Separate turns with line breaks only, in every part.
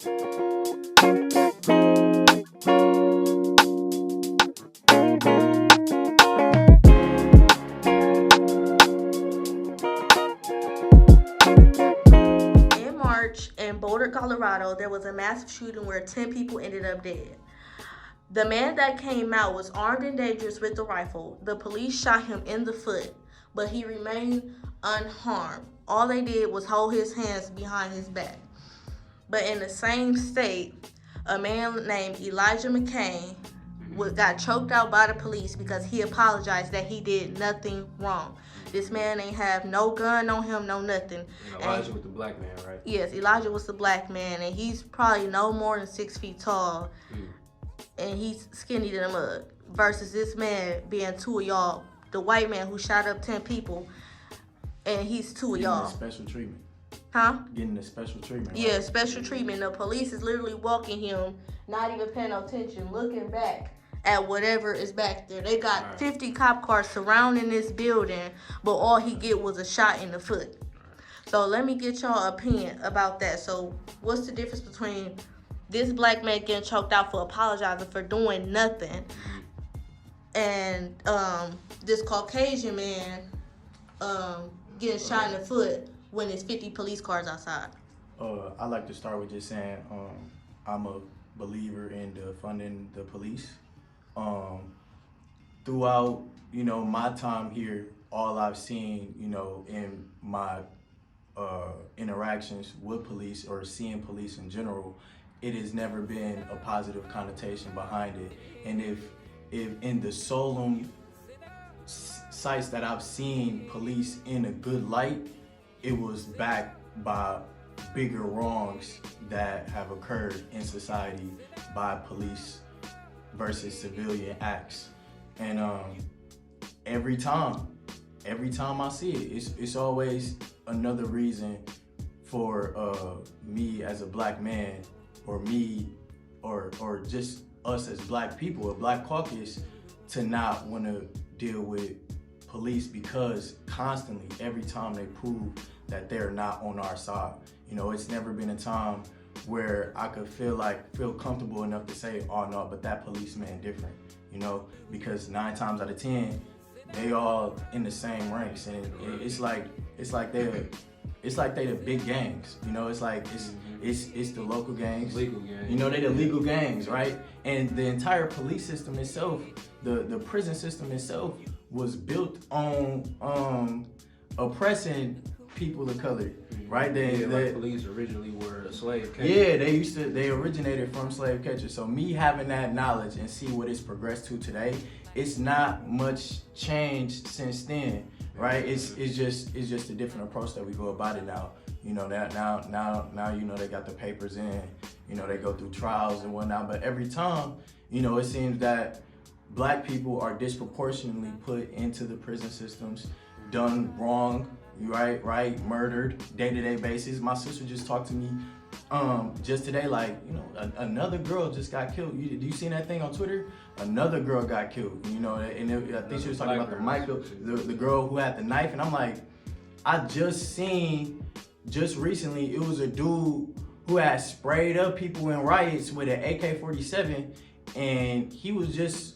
In March in Boulder, Colorado, there was a massive shooting where 10 people ended up dead. The man that came out was armed and dangerous with a rifle. The police shot him in the foot, but he remained unharmed. All they did was hold his hands behind his back. But in the same state, a man named Elijah McCain got choked out by the police because he apologized that he did nothing wrong. This man ain't have no gun on him, no nothing.
And Elijah was the black man, right?
Yes, Elijah was the black man, and he's probably no more than 6 feet tall, and he's skinny than a mug. Versus this man being two of y'all, the white man who shot up 10 people, and he's two of y'all.
Special treatment.
Huh?
Getting the special treatment. Right?
Yeah, special treatment. The police is literally walking him, not even paying no attention, looking back at whatever is back there. They got 50 cop cars surrounding this building, but all he get was a shot in the foot. So let me get y'all opinion about that. So what's the difference between this black man getting choked out for apologizing for doing nothing, and this Caucasian man getting shot in the foot when there's 50 police cars outside?
I like to start with just saying I'm a believer in defunding the police. Throughout, my time here, all I've seen, in my interactions with police or seeing police in general, it has never been a positive connotation behind it. And if in the solemn sites that I've seen police in a good light, it was backed by bigger wrongs that have occurred in society by police versus civilian acts. And every time I see it, it's always another reason for me as a black man, or me, or just us as black people, a black caucus, to not want to deal with police, because constantly, every time they prove that they're not on our side. It's never been a time where I could feel comfortable enough to say, oh no, but that policeman different, because 9 times out of 10, they all in the same ranks, and it's like they the big gangs, it's the local gangs,
Legal gangs.
they the legal gangs, right? And the entire police system itself, the prison system itself, was built on oppressing people of color, right?
Like police originally were a slave catcher.
Yeah, they originated from slave catchers. So me having that knowledge and see what it's progressed to today, it's not much changed since then, right? It's just a different approach that we go about it now. That now they got the papers in, they go through trials and whatnot. But every time, it seems that black people are disproportionately put into the prison systems, done wrong, right, murdered, day-to-day basis. My sister just talked to me just today, another girl just got killed. Do you see that thing on Twitter? Another girl got killed, I think she was talking about the girl who had the knife, and I'm like, I just recently, it was a dude who had sprayed up people in riots with an AK-47, and he was just,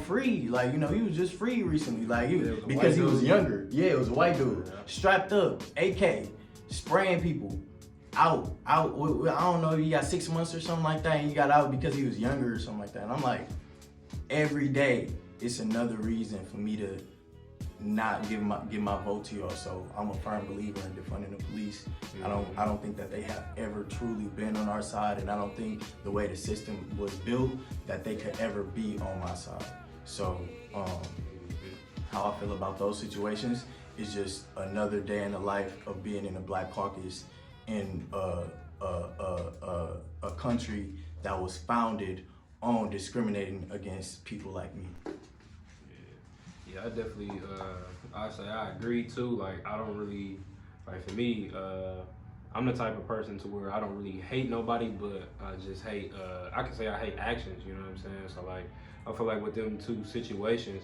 free. He was just free recently, because he was younger. Yeah, it was a white dude, strapped up, AK, spraying people out. I don't know, he got 6 months or something like that, and he got out because he was younger or something like that. And I'm like, every day, it's another reason for me to not give my vote to y'all. So I'm a firm believer in defunding the police. I don't think that they have ever truly been on our side, and I don't think the way the system was built that they could ever be on my side. So how I feel about those situations is just another day in the life of being in the Black Caucus in a country that was founded on discriminating against people like me.
Yeah, I definitely, I agree too. I don't really, for me, I'm the type of person to where I don't really hate nobody, but I just hate, I can say I hate actions, you know what I'm saying? So I feel like with them two situations,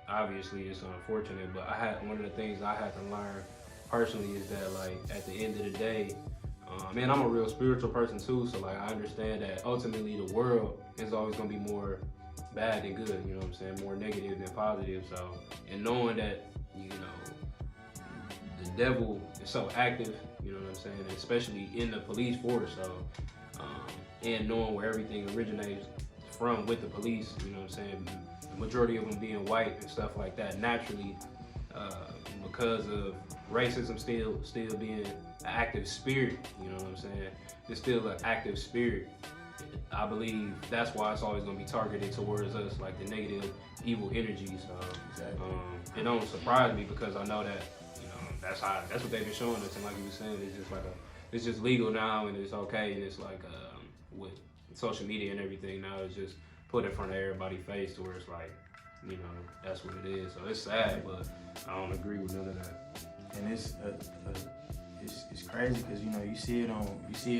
obviously it's unfortunate, but one of the things I had to learn personally is that at the end of the day, Man, I'm a real spiritual person too, so like I understand that ultimately the world is always gonna be more bad than good. You know what I'm saying? More negative than positive. So, and knowing that the devil is so active, you know what I'm saying, especially in the police force. So, and knowing where everything originates from with the police, you know what I'm saying, the majority of them being white and stuff like that, naturally, because of racism still being an active spirit, you know what I'm saying, it's still an active spirit. I believe that's why it's always going to be targeted towards us, like the negative, evil energy. So it don't surprise me because I know that that's what they've been showing us. And like you were saying, it's just it's just legal now and it's okay. And it's like with social media and everything now, it's just put in front of everybody's face to where it's like, that's what it is. So it's sad, but I don't agree with none of that.
And it's crazy because you see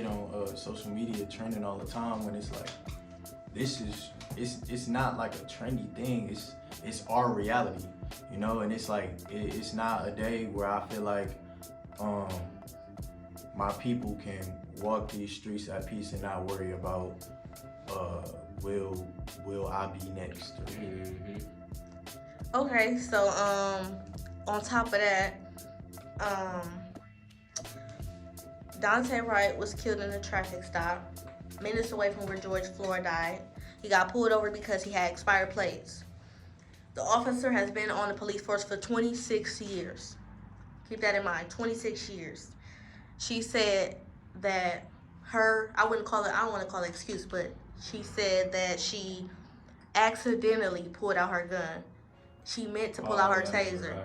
it on social media trending all the time when it's like it's not like a trendy thing, it's our reality, and it's like it's not a day where I feel like my people can walk these streets at peace and not worry about will I be next.
Okay, so on top of that, Daunte Wright was killed in a traffic stop minutes away from where George Floyd died. He got pulled over because he had expired plates. The officer has been on the police force for 26 years. Keep that in mind, 26 years. She said that I don't want to call it excuse, but she said that she accidentally pulled out her gun. She meant to pull out her taser.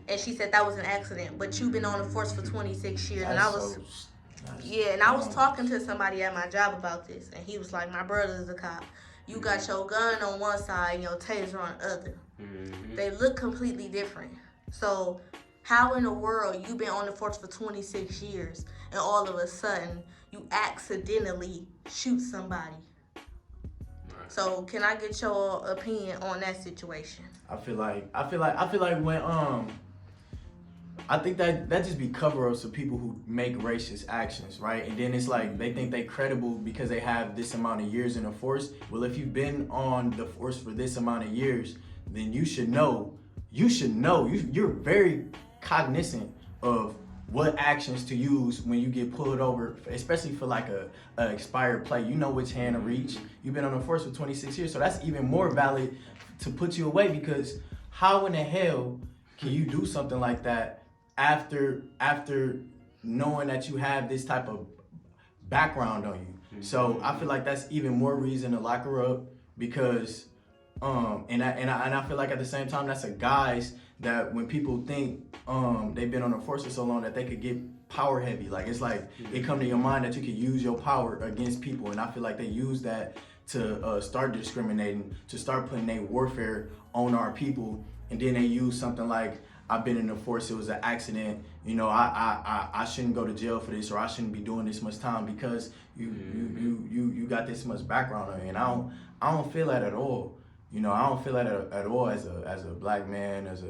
And she said that was an accident. But you've been on the force for 26 years. And I was talking to somebody at my job about this. And he was like, my brother's a cop. You got your gun on one side and your taser on the other. They look completely different. So how in the world you been on the force for 26 years and all of a sudden you accidentally shoot somebody? So can I get your opinion on that situation?
I feel like when I think that just be cover-ups of people who make racist actions, right? And then it's like they think they credible because they have this amount of years in the force. Well, if you've been on the force for this amount of years, then you should know. You're very cognizant of what actions to use when you get pulled over, especially for like a expired plate. You know which hand to reach. You've been on the force for 26 years, so that's even more valid to put you away, because how in the hell can you do something like that after knowing that you have this type of background on you? So I feel like that's even more reason to lock her up, because and I feel like at the same time that's a guise that when people think they've been on the force for so long that they could get power heavy, like it's like it come to your mind that you could use your power against people, and I feel like they use that to start discriminating, to start putting their warfare on our people, and then they use something like, I've been in the force, it was an accident, I shouldn't go to jail for this, or I shouldn't be doing this much time because you got this much background on you. And I don't feel that at all. I don't feel that at all as a black man, as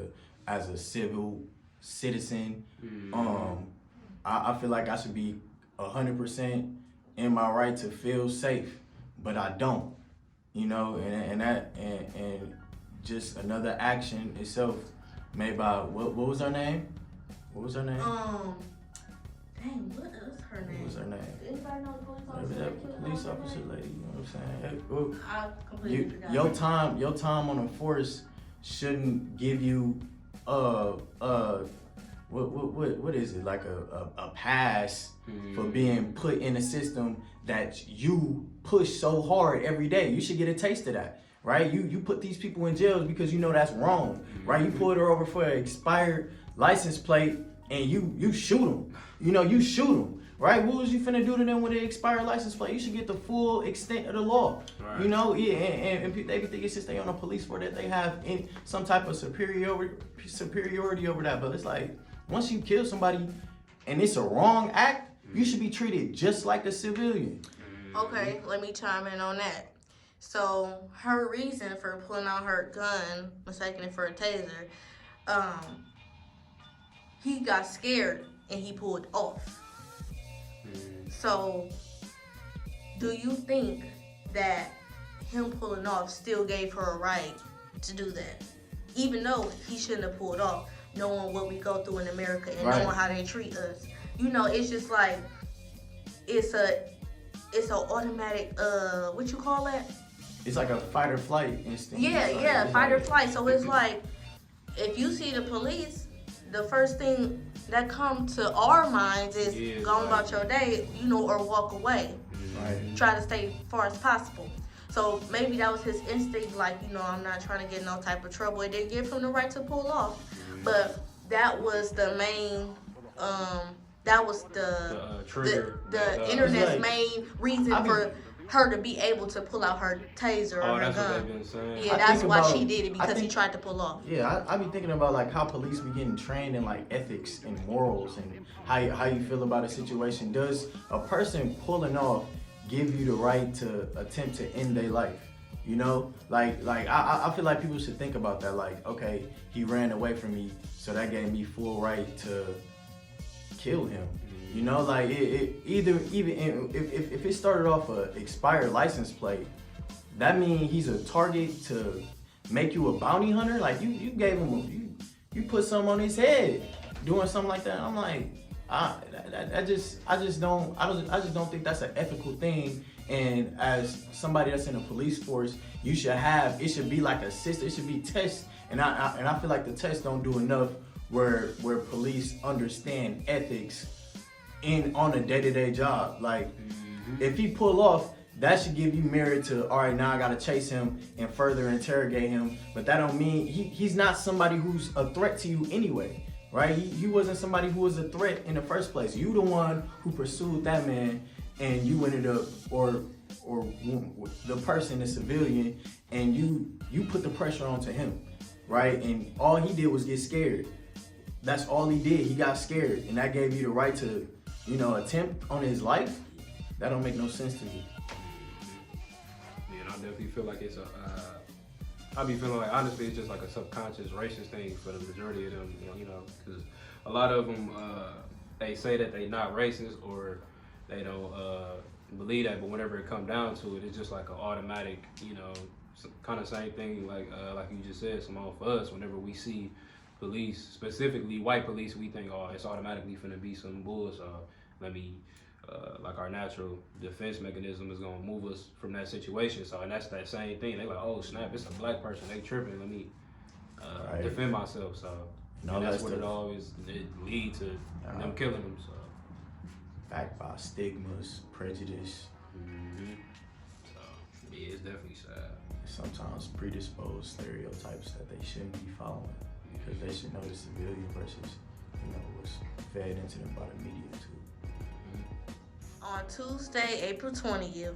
a civil citizen. I feel like I should be 100% in my right to feel safe, but I don't. And just another action itself made by what was her name? What was her name?
Dang, what is her name?
What was her name?
Anybody know the police officer?
That police officer lady, you know what I'm saying?
I completely forgot.
Your time on the force shouldn't give you what is it, like a pass for being put in a system that you push so hard every day. You should get a taste of that, right? You put these people in jails because you know that's wrong, right? You pulled her over for an expired license plate and you shoot them. You shoot them, right? What was you finna do to them with an expired license plate? You should get the full extent of the law, right. And they think it's just they on a police force that they have in some type of superiority over that. But it's like, once you kill somebody and it's a wrong act, you should be treated just like a civilian.
Okay, let me chime in on that. So her reason for pulling out her gun, mistaking it for a taser, he got scared and he pulled off. So, do you think that him pulling off still gave her a right to do that? Even though he shouldn't have pulled off, knowing what we go through in America and
Right.
knowing how they treat us. You know, it's just like, it's a automatic, what you call that?
It's like a fight or flight instinct.
Yeah,
It's
fight or
like-
flight. So it's like, if you see the police, the first thing that come to our minds is
Yeah,
go on
right.
about your day, you know, or walk away.
Right.
Try to stay far as possible. So maybe that was his instinct, like, you know, I'm not trying to get in no type of trouble. It didn't give him the right to pull off. But that was the main, that was the
trigger.
internet's
Like,
main reason
I mean-
for her to be able to pull out her taser or
Oh,
her
that's what
gun.
they've been saying.
Yeah,
I
that's
think
why
about-
she did it,
I
because he
think-
tried to pull off.
Yeah, I be thinking about like how police be getting trained in like ethics and morals and how you feel about a situation. Does a person pulling off give you the right to attempt to end their life? You know, like I feel like people should think about that. Like, okay, he ran away from me, so that gave me full right to kill him. You know, like even if it started off a expired license plate, that means he's a target to make you a bounty hunter. Like you gave him you put something on his head doing something like that. I'm like, I just don't think that's an ethical thing. And as somebody that's in the police force, it should be like a system. It should be tests. And I feel like the tests don't do enough where police understand ethics on a day-to-day job. Like, if he pull off, that should give you merit to, all right, now I gotta chase him and further interrogate him. But that don't mean he's not somebody who's a threat to you anyway, right? He wasn't somebody who was a threat in the first place. You the one who pursued that man, and you ended up, or the person, the civilian, and you put the pressure onto him, right? And all he did was get scared. That's all he did. He got scared, and that gave you the right to, you know, attempt on his life. That don't make no sense to me.
Yeah, and I definitely feel like it's I be feeling like, honestly, it's just like a subconscious racist thing for the majority of them, you know, because a lot of them, they say that they not racist or they don't believe that, but whenever it come down to it, it's just like an automatic, you know, kind of same thing like you just said, Simone, for us, whenever we see police, specifically white police, we think, oh, it's automatically finna be some bull, so let me, like our natural defense mechanism is gonna move us from that situation. So, and that's that same thing. They like, oh snap, it's a black person, they tripping, let me
Right.
defend myself. So,
No,
and that's
that's
what it
the-
always lead to them killing them. So,
Backed by stigmas, prejudice,
so yeah, it's definitely sad.
sometimes predisposed stereotypes that they shouldn't be following, because they should know the civilian versus, you know, what's fed into them by the media too.
On Tuesday, April 20th,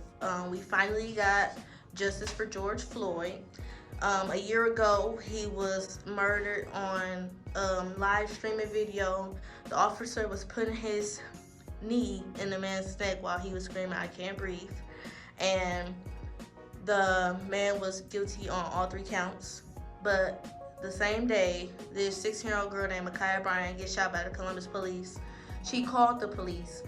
we finally got justice for George Floyd. A year ago, he was murdered on live streaming video. The officer was putting his knee in the man's neck while he was screaming, "I can't breathe." And the man was guilty on all 3 counts. But the same day, this 16-year-old girl named Makhia Bryant gets shot by the Columbus police. She called the police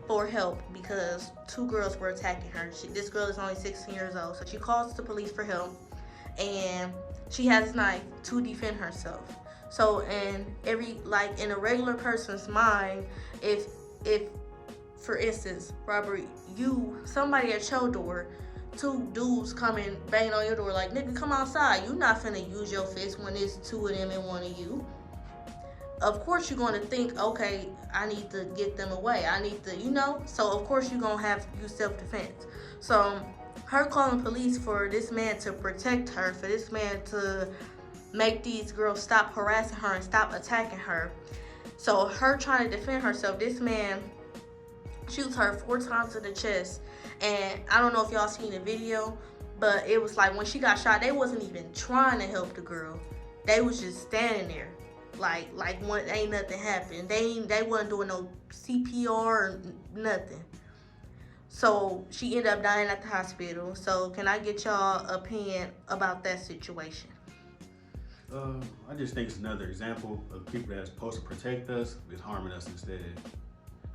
for help because 2 girls were attacking her. This girl is only 16 years old, so she calls the police for help, and she has a knife to defend herself. So in in a regular person's mind, if for instance, Robert, somebody at your door, 2 dudes come and bang on your door like, nigga, come outside. You not finna use your fist when it's 2 of them and 1 of you. Of course you're gonna think, okay, I need to get them away. I need to, you know? So of course you're gonna have to use self-defense. So her calling police for this man to protect her, for this man to make these girls stop harassing her and stop attacking her. So her trying to defend herself, this man shoots her 4 times in the chest. And I don't know if y'all seen the video, but it was like when she got shot, they wasn't even trying to help the girl. They was just standing there. Like when ain't nothing happened. They wasn't doing no CPR or nothing. So she ended up dying at the hospital. So can I get y'all opinion about that situation?
I just think it's another example of people that's supposed to protect us is harming us instead.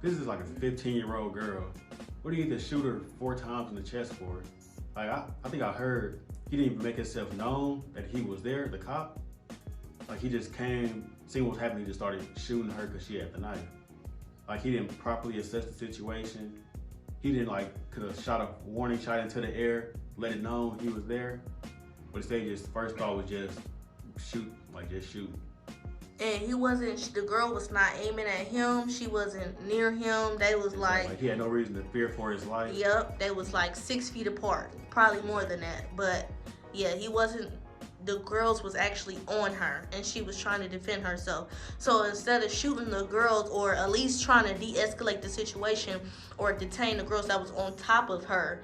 this is like a 15-year-old girl. What do you need to shoot her 4 times in the chest for? Like, I think I heard he didn't even make himself known that he was there, the cop. Like, he just came, seen what was happening, he just started shooting her because she had the knife. Like, he didn't properly assess the situation. He didn't, like, could have shot a warning shot into the air, let it know he was there. But instead, his first thought was just shoot, like, just shoot.
And he wasn't, the girl was not aiming at him. She wasn't near him. They was
Like, he had no reason to fear for his life.
Yep, they was like 6 feet apart. Probably more than that. But yeah, he wasn't, the girls was actually on her and she was trying to defend herself. So instead of shooting the girls or at least trying to de-escalate the situation or detain the girls that was on top of her,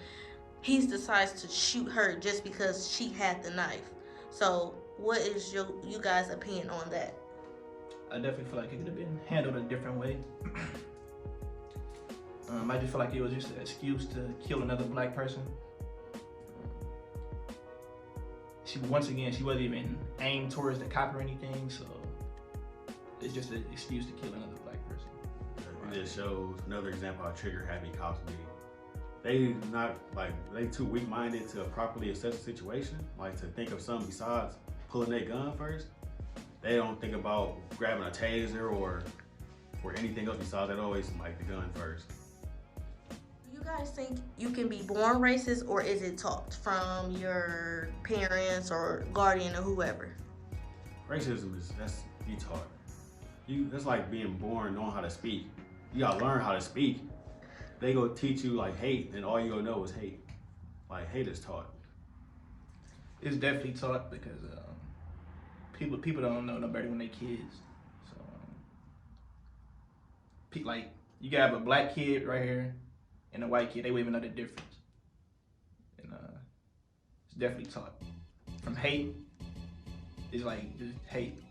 he decides to shoot her just because she had the knife. So what is you guys' opinion on that?
I definitely feel like it could have been handled a different way. I just feel like it was just an excuse to kill another black person. She wasn't even aimed towards the cop or anything, so it's just an excuse to kill another black person.
It just shows another example how trigger happy cops be. They too weak-minded to properly assess the situation, like to think of something besides pulling their gun first. They don't think about grabbing a taser or anything else besides that. Always like the gun first.
Do you guys think you can be born racist or is it taught from your parents or guardian or whoever?
Racism that's be taught. That's like being born knowing how to speak. You gotta learn how to speak. They go teach you like hate, and all you gonna know is hate. Like hate is taught.
It's definitely taught because people don't know no better when they kids. So like you can have a black kid right here and a white kid, they won't even know the difference. And it's definitely taught. From hate, it's like just hate.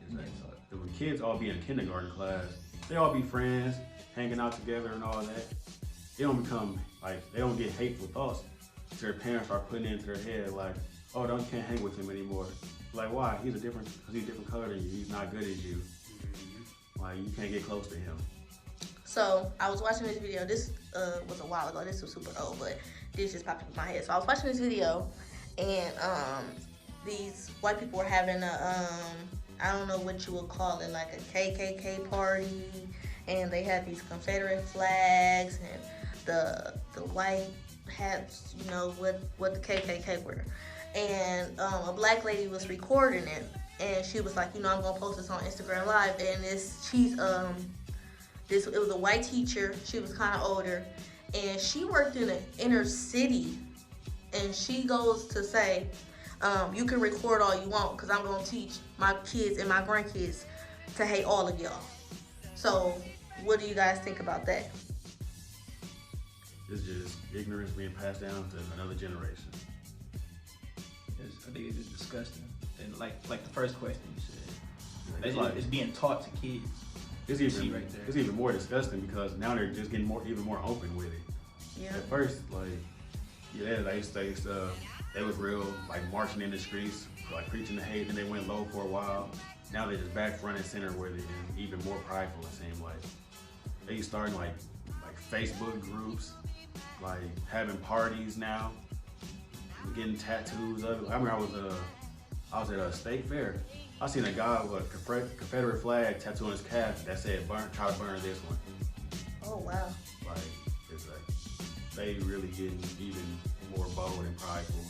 It's not taught.
When kids all be in kindergarten class, they all be friends, hanging out together and all that. They don't become they don't get hateful thoughts. Their parents are putting it into their head like, oh, you can't hang with him anymore. Like, why? He's a different color than you. He's not good as you. Like, you can't get close to him.
So I was watching this video. This was a while ago. This was super old, but this just popped up in my head. So I was watching this video, and these white people were having a I don't know what you would call it, like a KKK party, and they had these Confederate flags and the white hats, you know, what the KKK were. And a black lady was recording it, and she was like, you know, I'm gonna post this on Instagram Live. And it was a white teacher. She was kind of older, and she worked in the inner city. And she goes to say, you can record all you want, because I'm gonna teach my kids and my grandkids to hate all of y'all. So, what do you guys think about that?
It's just ignorance being passed down to another generation.
I think it's just disgusting. And like the first question you said, it's being taught to kids.
It's even more disgusting because now they're just getting even more open with it.
Yeah.
At first, they was real marching in the streets, preaching the hate, and they went low for a while. Now they're just back front and center with it, and even more prideful. It seems like they starting like Facebook groups, having parties now, getting tattoos of it. I remember I was at a state fair. I seen a guy with a Confederate flag tattoo on his calf that said "Try to burn this one."
Oh wow.
It's they really getting even more bold and prideful.